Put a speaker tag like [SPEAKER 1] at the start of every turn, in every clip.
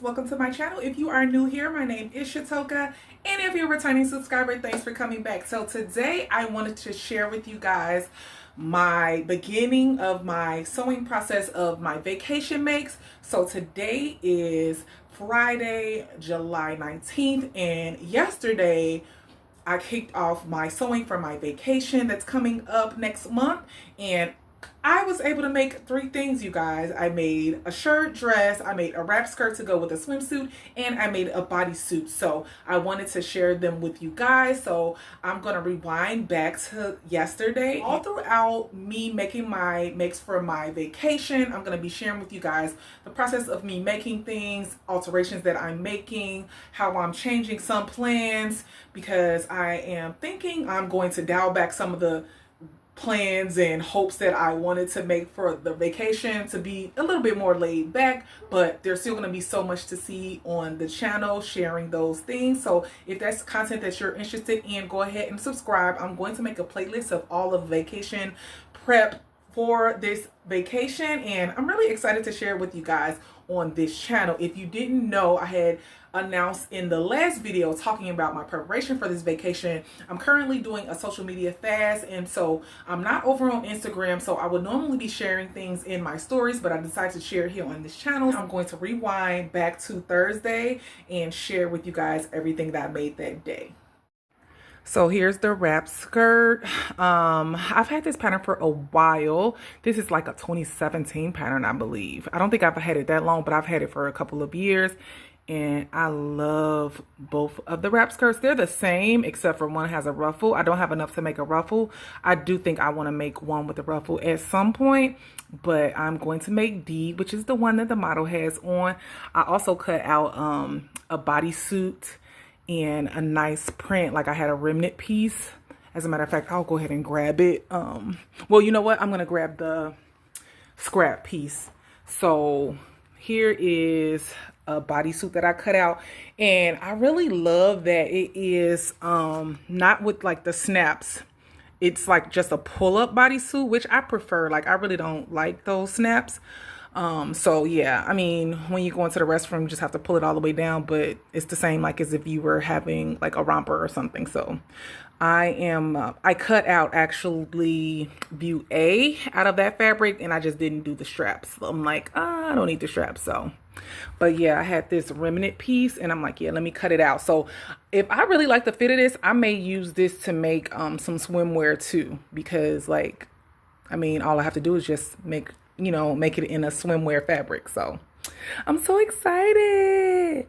[SPEAKER 1] welcome to my channel. If you are new here, my name is Shatoka, and if you're a returning subscriber, thanks for coming back. So today I wanted to share with you guys my beginning of my sewing process of my vacation makes. So today is Friday, July 19th, and yesterday I kicked off my sewing for my vacation that's coming up next month, and I was able to make 3 things, you guys. I made a shirt, dress, I made a wrap skirt to go with a swimsuit, and I made a bodysuit. So I wanted to share them with you guys. So I'm going to rewind back to yesterday. All throughout me making my makes for my vacation, I'm going to be sharing with you guys the process of me making things, alterations that I'm making, how I'm changing some plans, because I am thinking I'm going to dial back some of the plans and hopes that I wanted to make for the vacation to be a little bit more laid back, but there's still going to be so much to see on the channel sharing those things. So if that's content that you're interested in, go ahead and subscribe. I'm going to make a playlist of all of vacation prep for this vacation, and I'm really excited to share it with you guys on this channel. If you didn't know, I had announced in the last video talking about my preparation for this vacation. I'm currently doing a social media fast, and so I'm not over on Instagram, so I would normally be sharing things in my stories, but I decided to share it here on this channel. I'm going to rewind back to Thursday and share with you guys everything that I made that day. So here's the wrap skirt. I've had this pattern for a while. This is like a 2017 pattern, I believe. I don't think I've had it that long, but I've had it for a couple of years. And I love both of the wrap skirts. They're the same, except for one has a ruffle. I don't have enough to make a ruffle. I do think I want to make one with a ruffle at some point, but I'm going to make D, which is the one that the model has on. I also cut out a bodysuit and a nice print, like I had a remnant piece. As a matter of fact, I'll go ahead and grab it. Well, you know what? I'm going to grab the scrap piece. So here is a bodysuit that I cut out, and I really love that it is not with like the snaps. It's like just a pull-up bodysuit, which I prefer. Like, I really don't like those snaps. So yeah, I mean, when you go into the restroom, you just have to pull it all the way down, but it's the same like as if you were having like a romper or something. So I cut out actually view A out of that fabric, and I just didn't do the straps. So I'm like, I don't need the straps. So, but yeah, I had this remnant piece, and I'm like, yeah, let me cut it out. So if I really like the fit of this, I may use this to make some swimwear too, because like, I mean, all I have to do is just make it in a swimwear fabric. So I'm so excited.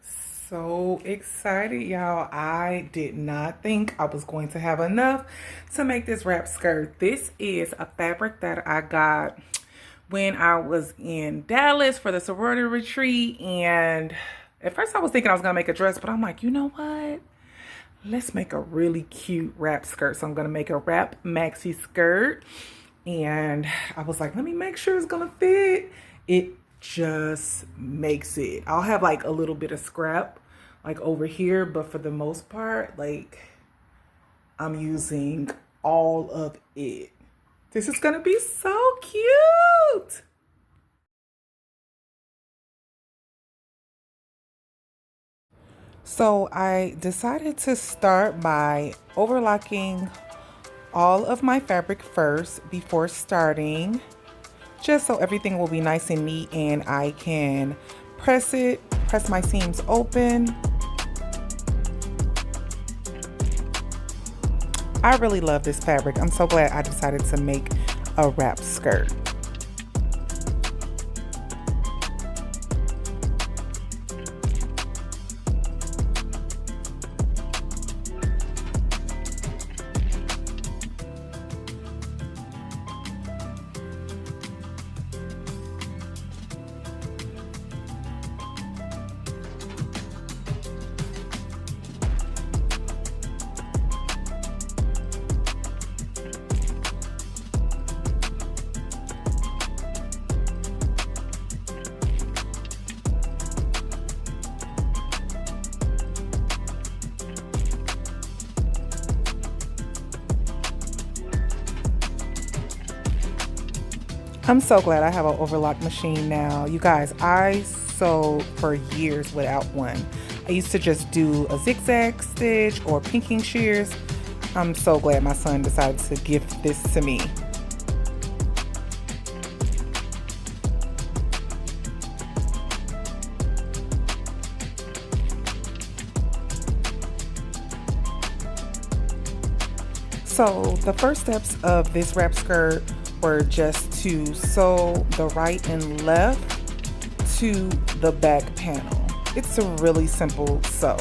[SPEAKER 1] So excited, y'all. I did not think I was going to have enough to make this wrap skirt. This is a fabric that I got when I was in Dallas for the sorority retreat, and at first I was thinking I was gonna make a dress, but I'm like, you know what? Let's make a really cute wrap skirt. So I'm gonna make a wrap maxi skirt, and I was like, let me make sure it's gonna fit. It just makes it. I'll have like a little bit of scrap like over here, but for the most part, like, I'm using all of it. This is gonna be so cute. So I decided to start by overlocking all of my fabric first before starting, just so everything will be nice and neat and I can press my seams open. I really love this fabric. I'm so glad I decided to make a wrap skirt. I'm so glad I have an overlock machine now. You guys, I sewed for years without one. I used to just do a zigzag stitch or pinking shears. I'm so glad my son decided to gift this to me. So the first steps of this wrap skirt were just to sew the right and left to the back panel. It's a really simple sew.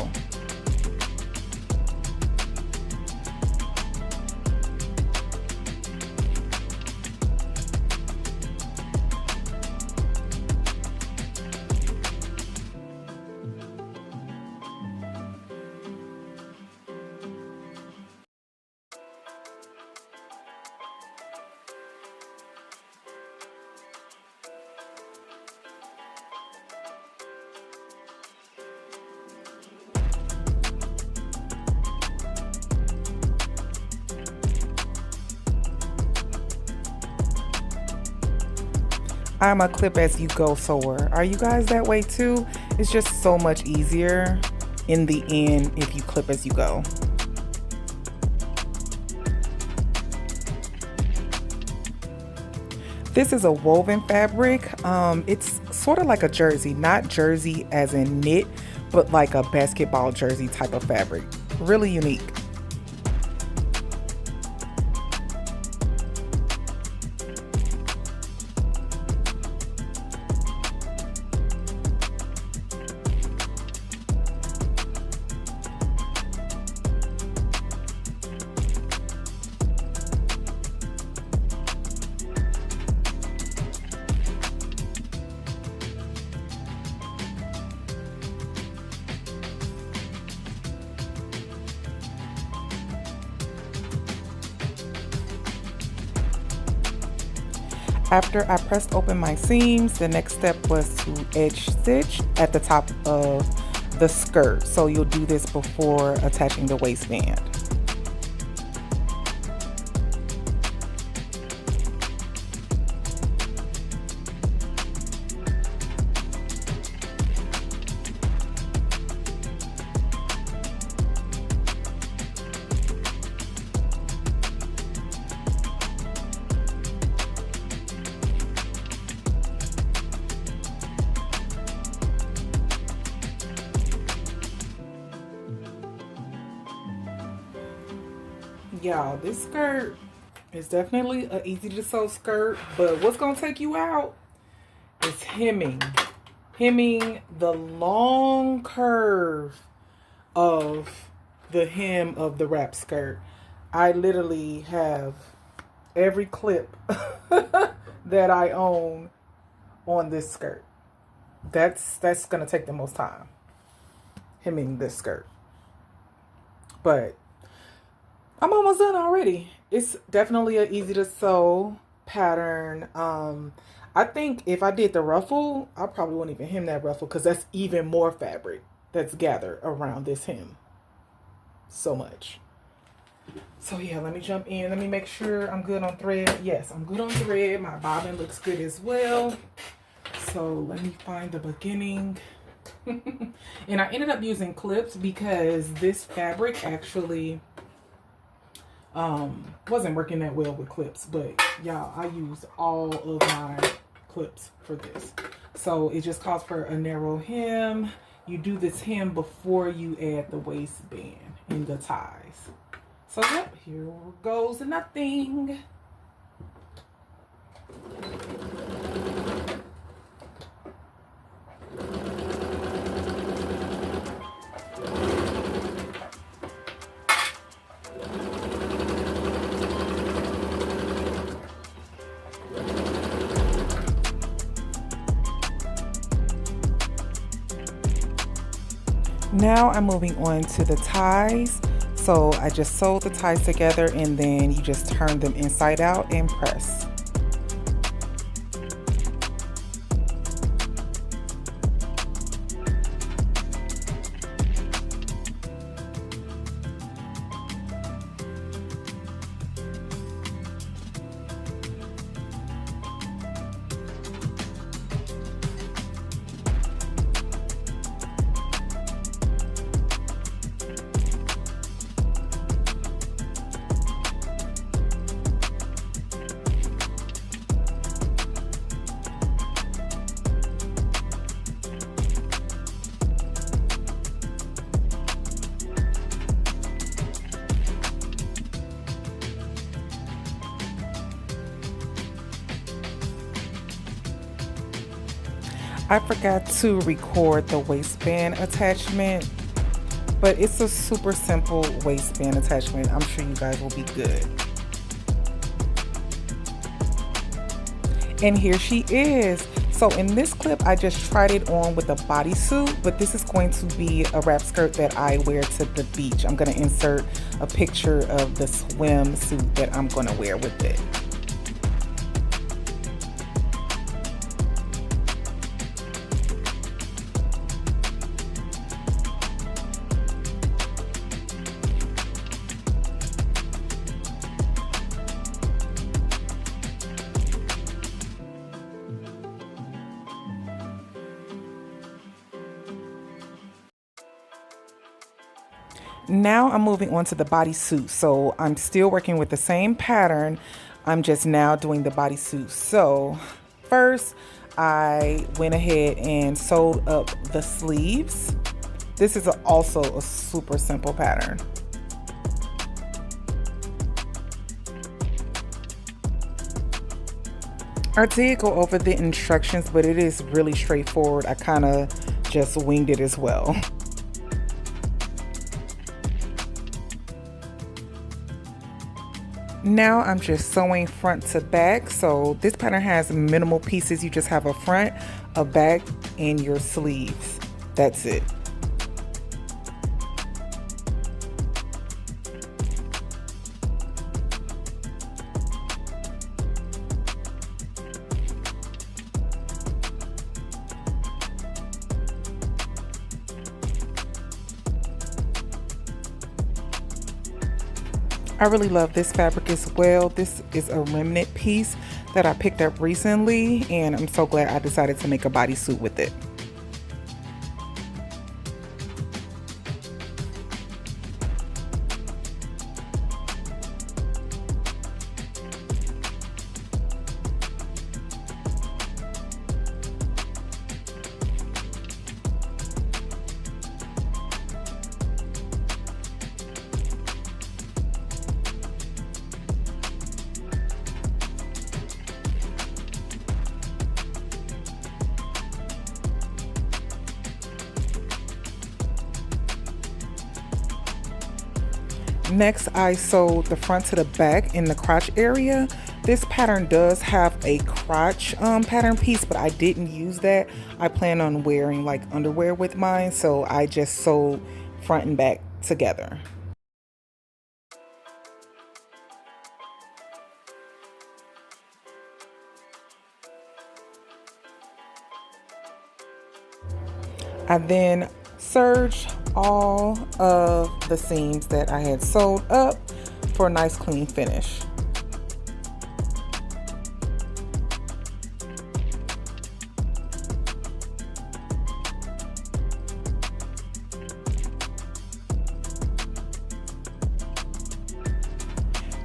[SPEAKER 1] I'm a clip as you go sewer. Are you guys that way too? It's just so much easier in the end if you clip as you go. This is a woven fabric. It's sort of like a jersey, not jersey as in knit, but like a basketball jersey type of fabric. Really unique. After I pressed open my seams, the next step was to edge stitch at the top of the skirt. So you'll do this before attaching the waistband. Y'all, this skirt is definitely an easy to sew skirt, but what's gonna take you out is hemming the long curve of the hem of the wrap skirt. I literally have every clip that I own on this skirt. That's gonna take the most time, hemming this skirt, but I'm almost done already. It's definitely an easy to sew pattern. I think if I did the ruffle, I probably wouldn't even hem that ruffle because that's even more fabric that's gathered around this hem. So much. So yeah, let me jump in. Let me make sure I'm good on thread. Yes, I'm good on thread. My bobbin looks good as well. So let me find the beginning. And I ended up using clips because this fabric actually wasn't working that well with clips, but y'all, I used all of my clips for this. So it just calls for a narrow hem. You do this hem before you add the waistband and the ties. So yep, here goes nothing. Now I'm moving on to the ties. So I just sewed the ties together and then you just turn them inside out and press. I forgot to record the waistband attachment, but it's a super simple waistband attachment. I'm sure you guys will be good. And here she is. So in this clip, I just tried it on with a bodysuit, but this is going to be a wrap skirt that I wear to the beach. I'm gonna insert a picture of the swimsuit that I'm gonna wear with it. Now I'm moving on to the bodysuit. So I'm still working with the same pattern. I'm just now doing the bodysuit. So first I went ahead and sewed up the sleeves. This is also a super simple pattern. I did go over the instructions, but it is really straightforward. I kind of just winged it as well. Now I'm just sewing front to back. So this pattern has minimal pieces. You just have a front, a back, and your sleeves. That's it. I really love this fabric as well. This is a remnant piece that I picked up recently, and I'm so glad I decided to make a bodysuit with it. Next, I sewed the front to the back in the crotch area. This pattern does have a crotch pattern piece, but I didn't use that. I plan on wearing like underwear with mine, so I just sewed front and back together. I then serged all of the seams that I had sewed up for a nice clean finish.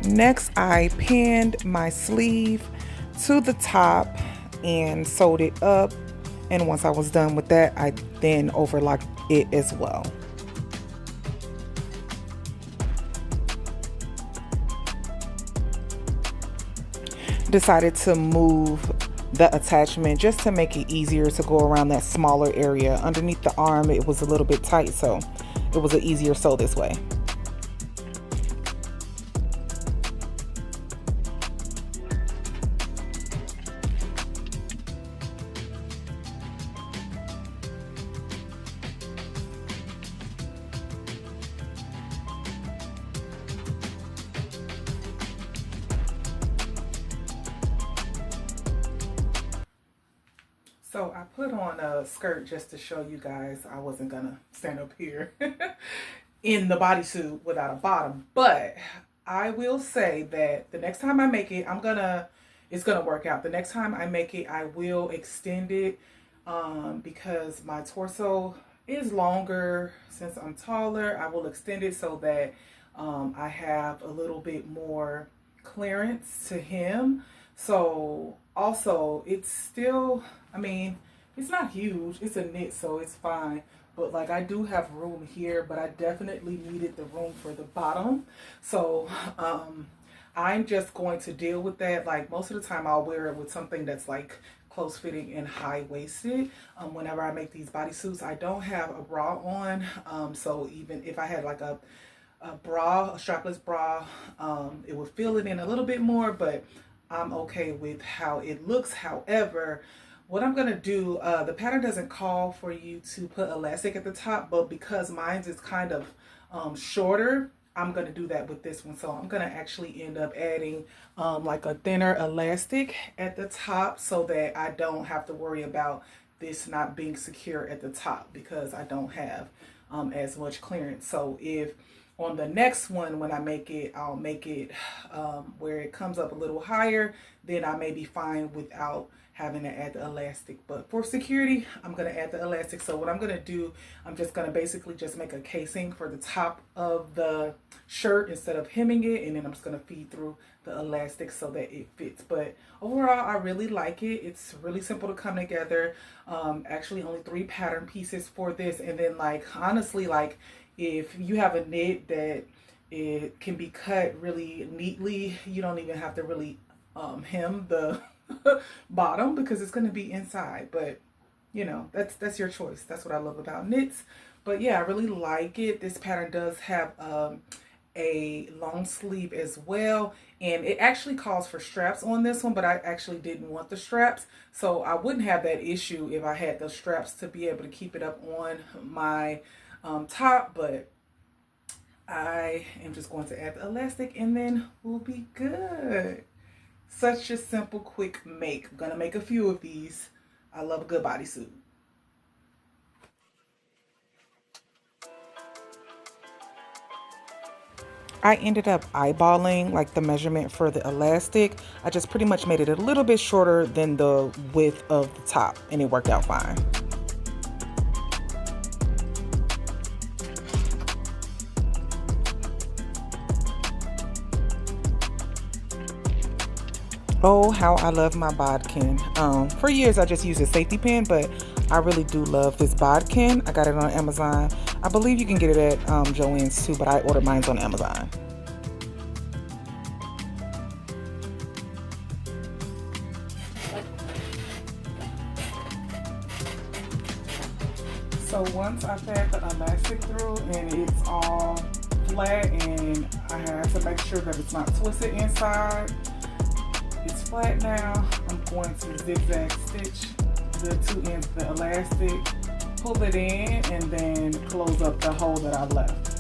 [SPEAKER 1] Next, I pinned my sleeve to the top and sewed it up. And once I was done with that, I then overlocked it as well. Decided to move the attachment just to make it easier to go around that smaller area. Underneath the arm, it was a little bit tight, so it was an easier sew this way. So I put on a skirt just to show you guys I wasn't gonna stand up here in the bodysuit without a bottom. But I will say that the next time I make it, it's gonna work out. The next time I make it, I will extend it because my torso is longer. Since I'm taller, I will extend it so that I have a little bit more clearance to hem. So also it's still, I mean, it's not huge. It's a knit, so it's fine. But like I do have room here, but I definitely needed the room for the bottom. So I'm just going to deal with that. Like most of the time I'll wear it with something that's like close fitting and high waisted. Whenever I make these bodysuits, I don't have a bra on. So even if I had like a bra, a strapless bra, it would fill it in a little bit more, but I'm okay with how it looks. However, what I'm gonna do, the pattern doesn't call for you to put elastic at the top, but because mine's is kind of shorter, I'm gonna do that with this one. So I'm gonna actually end up adding like a thinner elastic at the top so that I don't have to worry about this not being secure at the top because I don't have as much clearance. So if on the next one, when I make it, I'll make it where it comes up a little higher, then I may be fine without having to add the elastic. But for security, I'm going to add the elastic. So what I'm going to do, I'm just going to basically just make a casing for the top of the shirt instead of hemming it, and then I'm just going to feed through the elastic so that it fits. But overall, I really like it. It's really simple to come together. Actually only 3 pattern pieces for this, and then like honestly, like if you have a knit that it can be cut really neatly, you don't even have to really hem the bottom because it's going to be inside. But you know, that's your choice. That's what I love about knits. But yeah, I really like it. This pattern does have a long sleeve as well, and it actually calls for straps on this one, but I actually didn't want the straps, so I wouldn't have that issue if I had the straps to be able to keep it up on my top. But I am just going to add the elastic and then we'll be good. Such a simple, quick make. I'm gonna make a few of these. I love a good bodysuit. I ended up eyeballing like the measurement for the elastic. I just pretty much made it a little bit shorter than the width of the top, and it worked out fine. Oh, how I love my bodkin. For years I just used a safety pin, but I really do love this bodkin. I got it on Amazon. I believe you can get it at Joann's too, but I ordered mine on Amazon. So once I fed the elastic through and it's all flat, and I have to make sure that it's not twisted inside, it's flat now. I'm going to zigzag stitch the 2 ends of the elastic, pull it in, and then close up the hole that I left.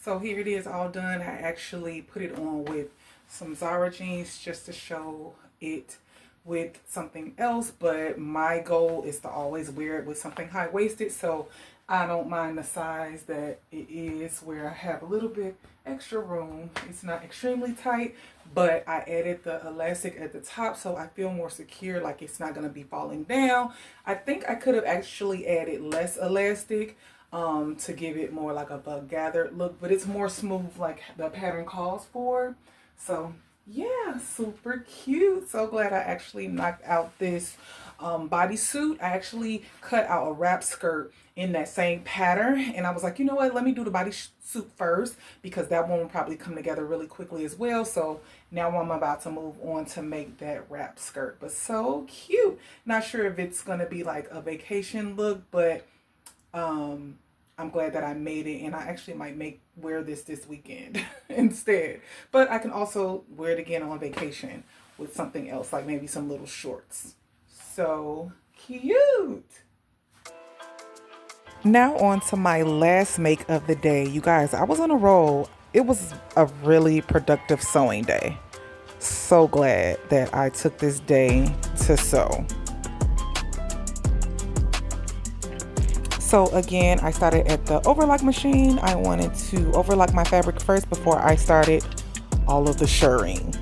[SPEAKER 1] So here it is all done. I actually put it on with some Zara jeans just to show it with something else, but my goal is to always wear it with something high-waisted, so I don't mind the size that it is, where I have a little bit extra room. It's not extremely tight, but I added the elastic at the top so I feel more secure, like it's not going to be falling down. I think I could have actually added less elastic to give it more like a gathered look, but it's more smooth like the pattern calls for. So yeah, super cute. So glad I actually knocked out this bodysuit. I actually cut out a wrap skirt in that same pattern, and I was like, you know what, let me do the bodysuit first because that one will probably come together really quickly as well. So now I'm about to move on to make that wrap skirt, but so cute. Not sure if it's gonna be like a vacation look, but I'm glad that I made it, and I actually might wear this weekend instead. But I can also wear it again on vacation with something else, like maybe some little shorts. So cute. Now on to my last make of the day. You guys, I was on a roll. It was a really productive sewing day. So glad that I took this day to sew. So again, I started at the overlock machine. I wanted to overlock my fabric first before I started all of the shirring.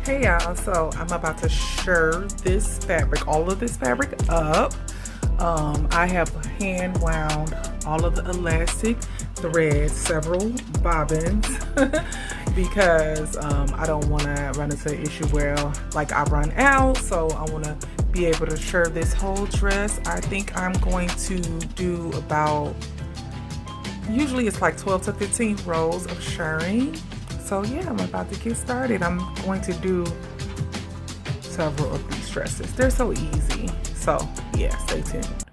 [SPEAKER 1] Hey y'all, so I'm about to shirr this fabric, all of this fabric up. I have hand wound all of the elastic threads, several bobbins, because I don't want to run into an issue where like I run out. So I want to be able to shirr this whole dress. I think I'm going to do about, usually it's like 12 to 15 rows of shirring. So yeah, I'm about to get started. I'm going to do several of these dresses. They're so easy. So yeah, stay tuned.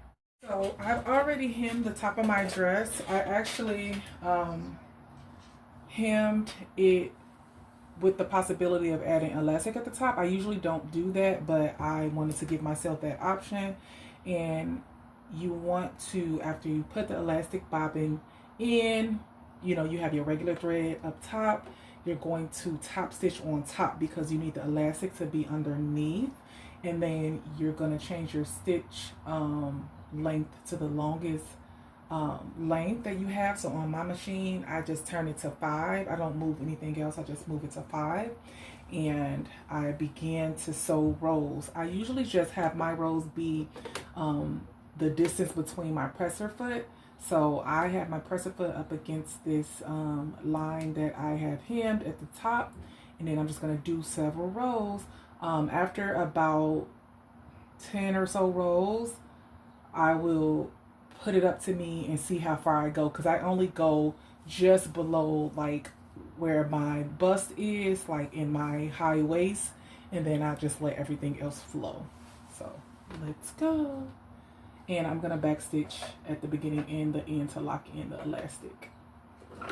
[SPEAKER 1] So I've already hemmed the top of my dress. I actually hemmed it with the possibility of adding elastic at the top. I usually don't do that, but I wanted to give myself that option. And you want to, after you put the elastic bobbin in, you know, you have your regular thread up top. You're going to top stitch on top because you need the elastic to be underneath, and then you're going to change your stitch length to the longest length that you have. So on my machine, I just turn it to 5. I don't move anything else. I just move it to 5, and I began to sew rows. I usually just have my rows be the distance between my presser foot. So I have my presser foot up against this line that I have hemmed at the top, and then I'm just going to do several rows. After about 10 or so rows, I will put it up to me and see how far I go, because I only go just below like where my bust is, like in my high waist, and then I just let everything else flow. So let's go. And I'm gonna backstitch at the beginning and the end to lock in the elastic. And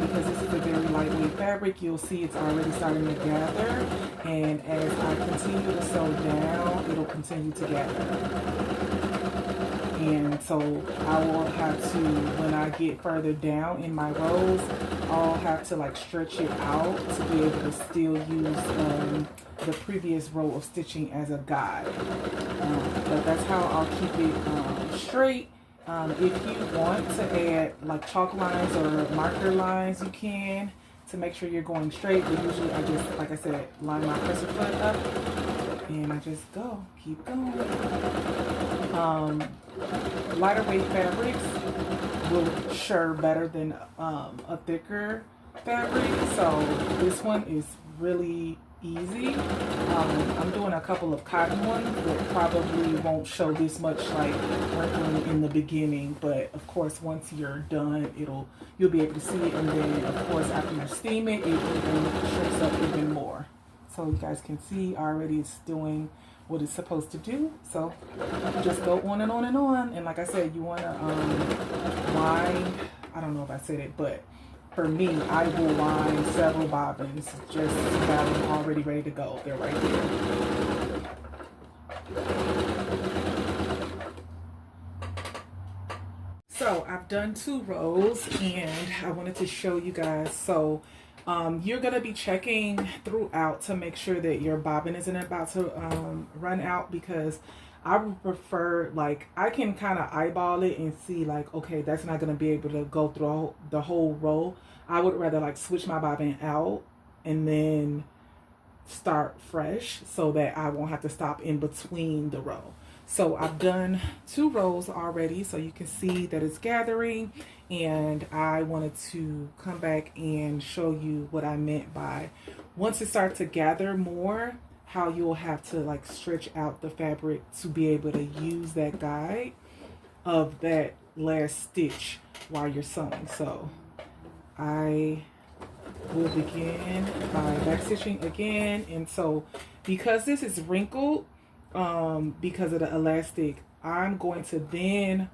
[SPEAKER 1] because this is a very lightweight fabric, you'll see it's already starting to gather. And as I continue to sew down, it'll continue to gather. And so I will have to, when I get further down in my rows, I'll have to like stretch it out to be able to still use the previous row of stitching as a guide. But that's how I'll keep it straight. If you want to add like chalk lines or marker lines, you can, to make sure you're going straight. But usually I just, like I said, line my presser foot up and I just go, keep going. Lighter weight fabrics will shirr better than a thicker fabric. So this one is really easy. I'm doing a couple of cotton ones that probably won't show this much like wrinkling in the beginning, but of course once you're done, you'll be able to see it, and then of course after you steam it, it even shrinks up even more. So you guys can see already it's doing what it's supposed to do. So just go on and on and on. And like I said, you want to line, I don't know if I said it, but for me, I will line several bobbins just about them already ready to go. They're right there. So I've done 2 rows and I wanted to show you guys. So you're going to be checking throughout to make sure that your bobbin isn't about to run out, because I would prefer, like, I can kind of eyeball it and see like, okay, that's not going to be able to go through the whole row. I would rather like switch my bobbin out and then start fresh so that I won't have to stop in between the row. So I've done 2 rows already, so you can see that it's gathering, and I wanted to come back and show you what I meant by once it starts to gather more, how you'll have to like stretch out the fabric to be able to use that guide of that last stitch while you're sewing. So I will begin by back stitching again. And so because this is wrinkled, because of the elastic, I'm going to then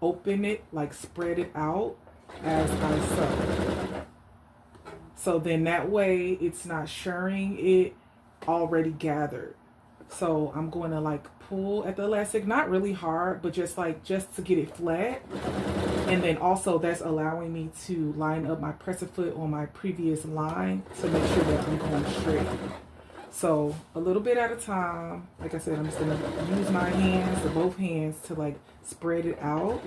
[SPEAKER 1] open it, like spread it out as I sew. So then that way it's not shirring it already gathered. So I'm going to like pull at the elastic, not really hard, but just to get it flat. And then also that's allowing me to line up my presser foot on my previous line to make sure that I'm going straight. So a little bit at a time. Like I said, I'm just gonna use my hands, both hands, to like spread it out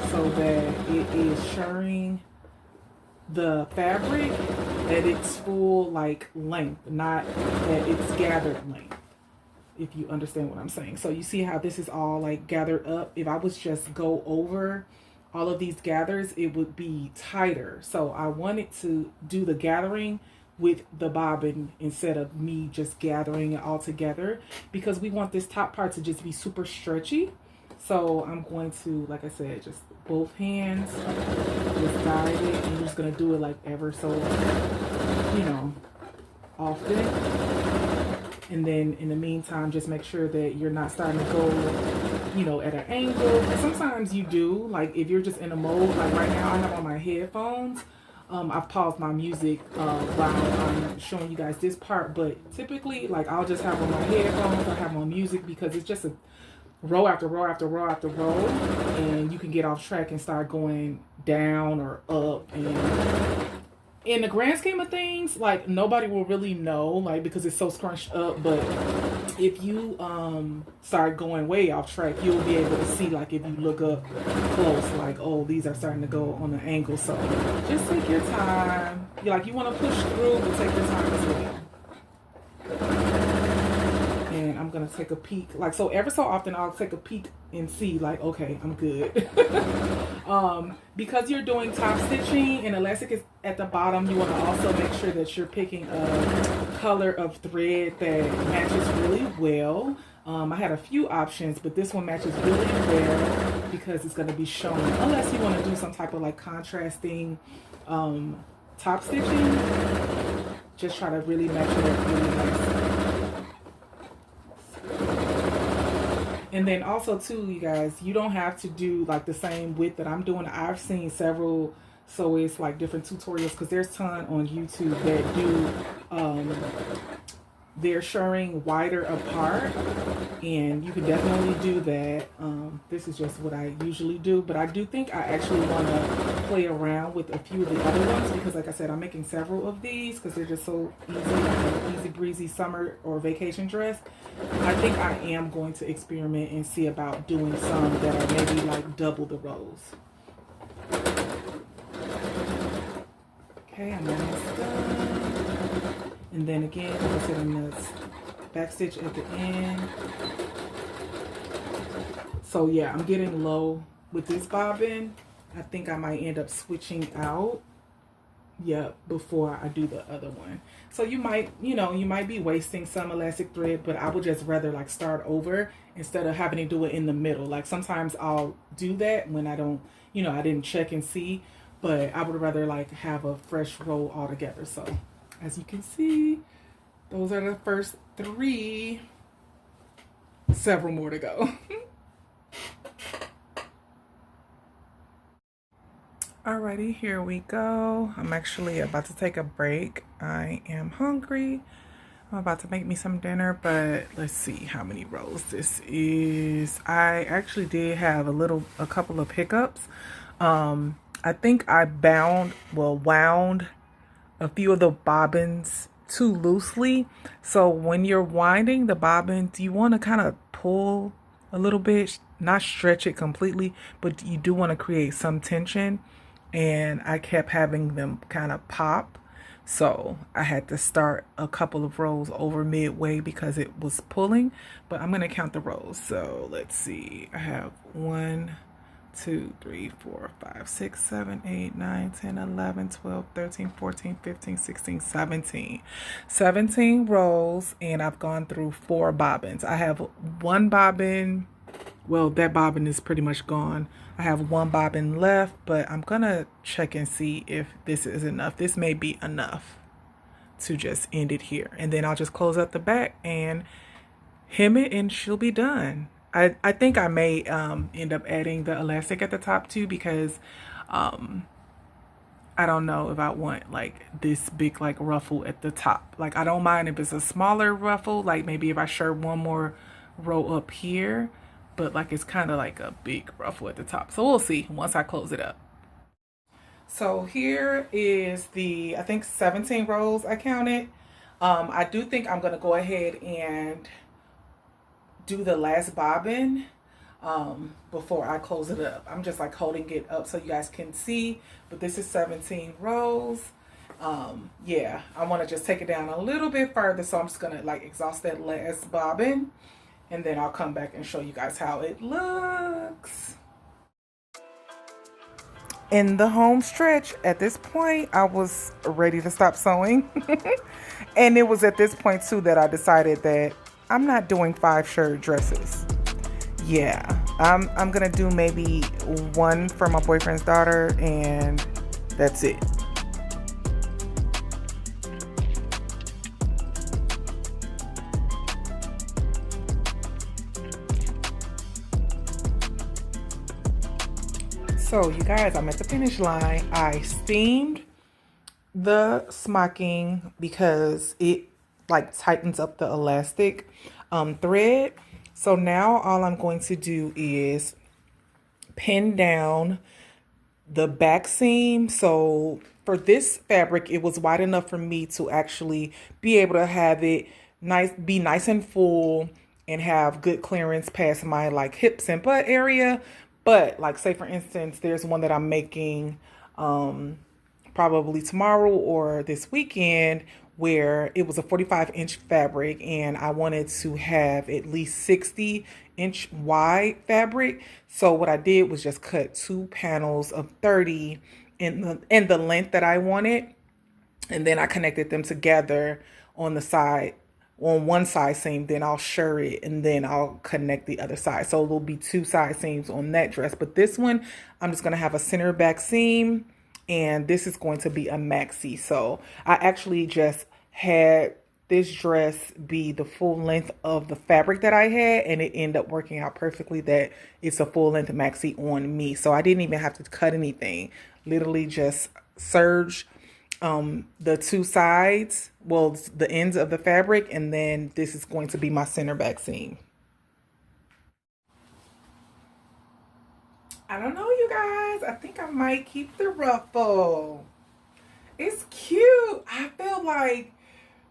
[SPEAKER 1] so that it is shirring the fabric at its full like length, not that it's gathered length, if you understand what I'm saying. So you see how this is all like gathered up. If I was just go over all of these gathers, it would be tighter. So I wanted to do the gathering with the bobbin instead of me just gathering it all together, because we want this top part to just be super stretchy. So I'm going to, like I said, just both hands, just guide it, and you're just gonna do it like ever so, you know, often. And then in the meantime, just make sure that you're not starting to go, you know, at an angle. Sometimes you do, like if you're just in a mode, like right now I have on my headphones. I've paused my music while I'm showing you guys this part, but typically, like, I'll just have on my headphones, I have on music, because it's just a row after row after row after row, and you can get off track and start going down or up. And in the grand scheme of things, like, nobody will really know, like, because it's so scrunched up. But if you start going way off track, you'll be able to see, like, if you look up close, like, oh, these are starting to go on an angle. So just take your time. You want to push through, but take your time as well. And I'm gonna take a peek, like, so ever so often I'll take a peek and see, like, okay, I'm good. Because you're doing top stitching and elastic is at the bottom, you want to also make sure that you're picking a color of thread that matches really well. I had a few options, but this one matches really well because it's going to be shown, unless you want to do some type of like contrasting top stitching. Just try to really match it up really nice. And then also too, you guys, you don't have to do like the same width that I'm doing. I've seen several, so it's like different tutorials, because there's a ton on YouTube that do they're shirring wider apart, and you can definitely do that. This is just what I usually do, but I do think I actually want to play around with a few of the other ones, because like I said, I'm making several of these because they're just so easy, like an easy breezy summer or vacation dress. I think I am going to experiment and see about doing some that are maybe like double the rows. Okay, I'm almost done. And then again, like I said, I'm going to back stitch at the end. So yeah, I'm getting low with this bobbin. I think I might end up switching out, before I do the other one. So you might, you might be wasting some elastic thread, but I would just rather like start over instead of having to do it in the middle. Like sometimes I'll do that when I don't, I didn't check and see, but I would rather like have a fresh row altogether. So as you can see, those are the first 3, several more to go. Alrighty, here we go. I'm actually about to take a break. I am hungry. I'm about to make me some dinner, but let's see how many rows this is. I actually did have a couple of hiccups. I think I wound a few of the bobbins too loosely. So when you're winding the bobbins, you want to kind of pull a little bit, not stretch it completely, but you do want to create some tension. And I kept having them kind of pop, so I had to start a couple of rows over midway because it was pulling. But I'm going to count the rows. So let's see, I have 1, 2, 3, 4, 5, 6, 7, 8, 9, 10, 11, 12, 13, 14, 15, 16, 17. 17 rows, and I've gone through 4 bobbins. I have one bobbin. Well, that bobbin is pretty much gone. I have one bobbin left, but I'm gonna check and see if this is enough. This may be enough to just end it here. And then I'll just close up the back and hem it and she'll be done. I think I may end up adding the elastic at the top too, because I don't know if I want like this big like ruffle at the top. Like I don't mind if it's a smaller ruffle, like maybe if I shirk one more row up here, but like it's kind of like a big ruffle at the top. So we'll see once I close it up. So here is the, I think 17 rows I counted. I do think I'm gonna go ahead and do the last bobbin before I close it up. I'm just like holding it up so you guys can see, but this is 17 rows. Yeah, I want to just take it down a little bit further, so I'm just gonna like exhaust that last bobbin, and then I'll come back and show you guys how it looks. In the home stretch, at this point, I was ready to stop sewing. And it was at this point too that I decided that I'm not doing 5 shirt dresses. Yeah, I'm gonna do maybe one for my boyfriend's daughter, and that's it. So you guys, I'm at the finish line. I steamed the smocking because it like tightens up the elastic thread. So now all I'm going to do is pin down the back seam. So for this fabric, it was wide enough for me to actually be able to have it be nice and full and have good clearance past my like hips and butt area. But like say for instance, there's one that I'm making probably tomorrow or this weekend, where it was a 45-inch fabric and I wanted to have at least 60-inch wide fabric. So what I did was just cut 2 panels of 30 in the length that I wanted, and then I connected them together on the side, on one side seam, then I'll shirk it, and then I'll connect the other side. So there'll be 2 side seams on that dress. But this one, I'm just gonna have a center back seam, and this is going to be a maxi. So I actually just had this dress be the full length of the fabric that I had, and it ended up working out perfectly that it's a full length maxi on me. So I didn't even have to cut anything. Literally just serge the 2 sides, well, the ends of the fabric, and then this is going to be my center back seam. I don't know, you guys. I think I might keep the ruffle. It's cute. I feel like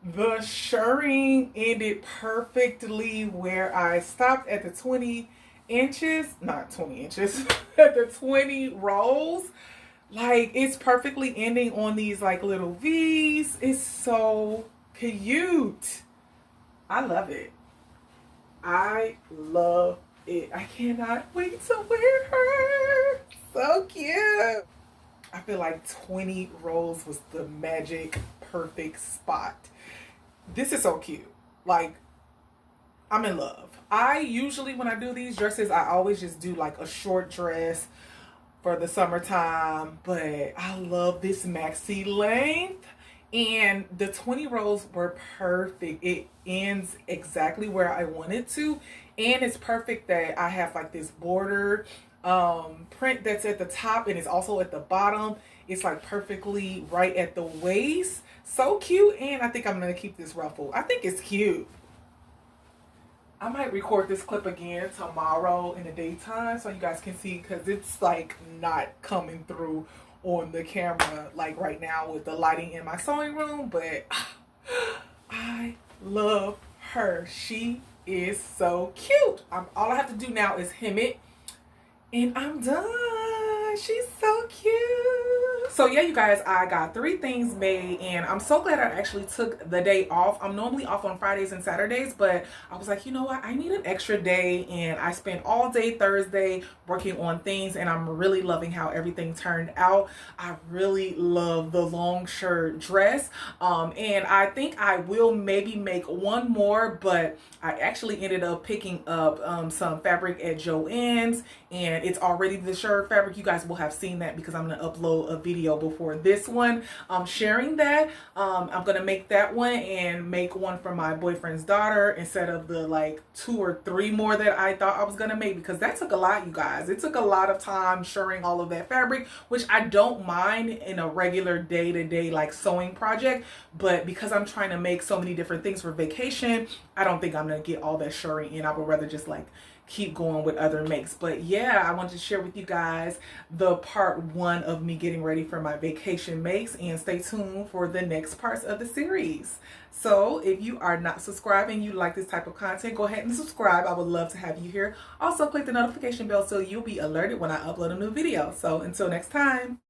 [SPEAKER 1] the shirring ended perfectly where I stopped at the 20 inches, not 20 inches, at the 20 rows. Like, it's perfectly ending on these like little V's. It's so cute. I love it. I love it. I cannot wait to wear her. So cute. I feel like 20 rows was the magic perfect spot. This is so cute. Like, I'm in love. I usually, when I do these dresses, I always just do like a short dress for the summertime, but I love this maxi length, and the 20 rows were perfect. It ends exactly where I want it to, and it's perfect that I have like this border print that's at the top and it's also at the bottom. It's like perfectly right at the waist. So cute. And I think I'm gonna keep this ruffle. I think it's cute. I might record this clip again tomorrow in the daytime so you guys can see, because it's like not coming through on the camera like right now with the lighting in my sewing room, but I love her. She is so cute. All I have to do now is hem it and I'm done. She's so cute. So yeah, you guys, I got 3 things made and I'm so glad I actually took the day off. I'm normally off on Fridays and Saturdays, but I was like, you know what? I need an extra day, and I spent all day Thursday working on things, and I'm really loving how everything turned out. I really love the long shirt dress. And I think I will maybe make one more, but I actually ended up picking up some fabric at Joann's, and it's already the shirt fabric. You guys will have seen that because I'm going to upload a video before this one sharing that. I'm going to make that one and make one for my boyfriend's daughter instead of the like 2 or 3 more that I thought I was going to make, because that took a lot, you guys. It took a lot of time shirring all of that fabric, which I don't mind in a regular day-to-day like sewing project, but because I'm trying to make so many different things for vacation, I don't think I'm going to get all that shirring in. I would rather just like keep going with other makes. But yeah, I wanted to share with you guys the part 1 of me getting ready for my vacation makes, and stay tuned for the next parts of the series. So if you are not subscribing, you like this type of content, go ahead and subscribe. I would love to have you here. Also click the notification bell so you'll be alerted when I upload a new video. So until next time.